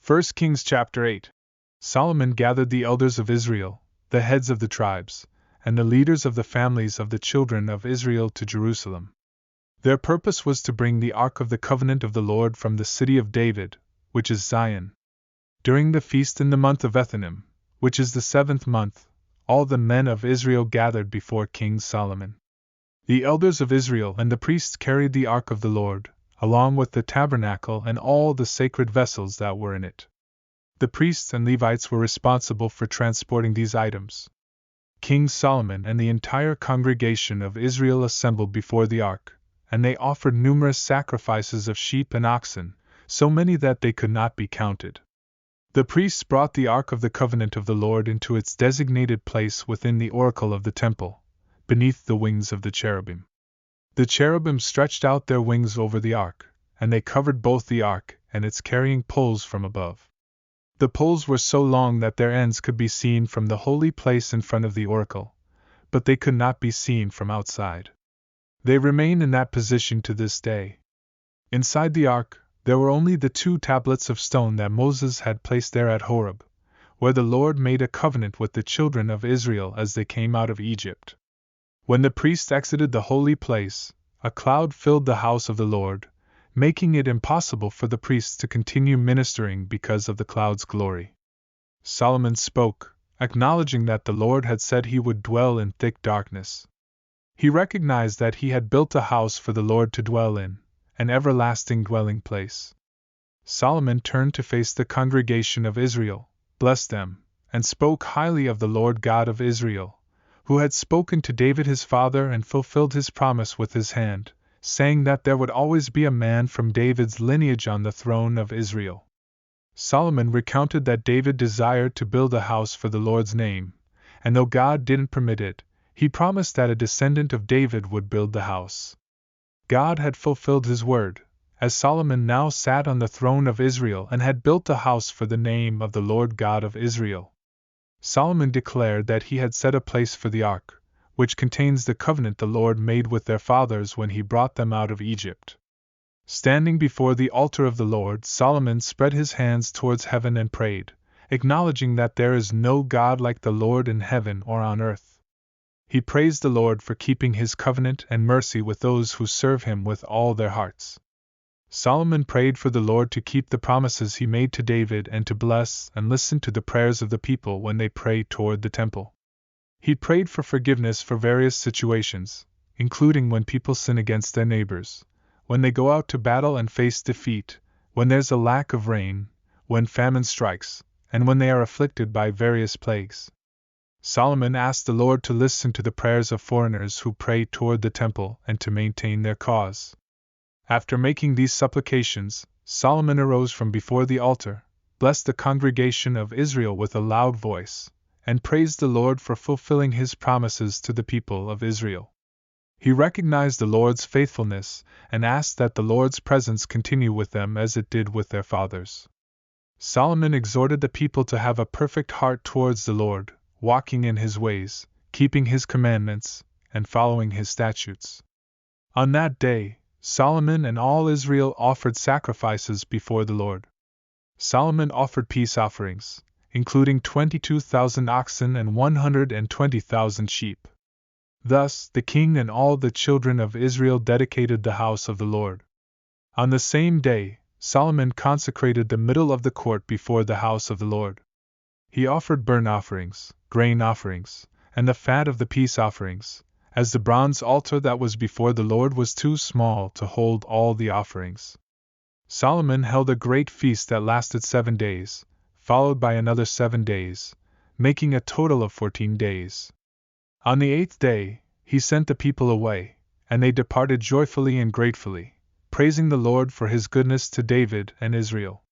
1 Kings chapter 8. Solomon gathered the elders of Israel, the heads of the tribes, and the leaders of the families of the children of Israel to Jerusalem. Their purpose was to bring the Ark of the Covenant of the Lord from the city of David, which is Zion. During the feast in the month of Ethanim, which is the 7th month, all the men of Israel gathered before King Solomon. The elders of Israel and the priests carried the Ark of the Lord, along with the tabernacle and all the sacred vessels that were in it. The priests and Levites were responsible for transporting these items. King Solomon and the entire congregation of Israel assembled before the ark, and they offered numerous sacrifices of sheep and oxen, so many that they could not be counted. The priests brought the Ark of the Covenant of the Lord into its designated place within the oracle of the temple, beneath the wings of the cherubim. The cherubim stretched out their wings over the ark, and they covered both the ark and its carrying poles from above. The poles were so long that their ends could be seen from the holy place in front of the oracle, but they could not be seen from outside. They remain in that position to this day. Inside the ark, there were only the 2 tablets of stone that Moses had placed there at Horeb, where the Lord made a covenant with the children of Israel as they came out of Egypt. When the priests exited the holy place, a cloud filled the house of the Lord, making it impossible for the priests to continue ministering because of the cloud's glory. Solomon spoke, acknowledging that the Lord had said he would dwell in thick darkness. He recognized that he had built a house for the Lord to dwell in, an everlasting dwelling place. Solomon turned to face the congregation of Israel, blessed them, and spoke highly of the Lord God of Israel, who had spoken to David his father and fulfilled his promise with his hand, saying that there would always be a man from David's lineage on the throne of Israel. Solomon recounted that David desired to build a house for the Lord's name, and though God didn't permit it, he promised that a descendant of David would build the house. God had fulfilled his word, as Solomon now sat on the throne of Israel and had built a house for the name of the Lord God of Israel. Solomon declared that he had set a place for the ark, which contains the covenant the Lord made with their fathers when he brought them out of Egypt. Standing before the altar of the Lord, Solomon spread his hands towards heaven and prayed, acknowledging that there is no God like the Lord in heaven or on earth. He praised the Lord for keeping his covenant and mercy with those who serve him with all their hearts. Solomon prayed for the Lord to keep the promises he made to David and to bless and listen to the prayers of the people when they prayed toward the temple. He prayed for forgiveness for various situations, including when people sin against their neighbors, when they go out to battle and face defeat, when there's a lack of rain, when famine strikes, and when they are afflicted by various plagues. Solomon asked the Lord to listen to the prayers of foreigners who pray toward the temple and to maintain their cause. After making these supplications, Solomon arose from before the altar, blessed the congregation of Israel with a loud voice, and praised the Lord for fulfilling his promises to the people of Israel. He recognized the Lord's faithfulness and asked that the Lord's presence continue with them as it did with their fathers. Solomon exhorted the people to have a perfect heart towards the Lord, walking in his ways, keeping his commandments, and following his statutes. On that day, Solomon and all Israel offered sacrifices before the Lord. Solomon offered peace offerings, including 22,000 oxen and 120,000 sheep. Thus, the king and all the children of Israel dedicated the house of the Lord. On the same day, Solomon consecrated the middle of the court before the house of the Lord. He offered burnt offerings, grain offerings, and the fat of the peace offerings, as the bronze altar that was before the Lord was too small to hold all the offerings. Solomon held a great feast that lasted 7 days, followed by another 7 days, making a total of 14 days. On the 8th day, he sent the people away, and they departed joyfully and gratefully, praising the Lord for his goodness to David and Israel.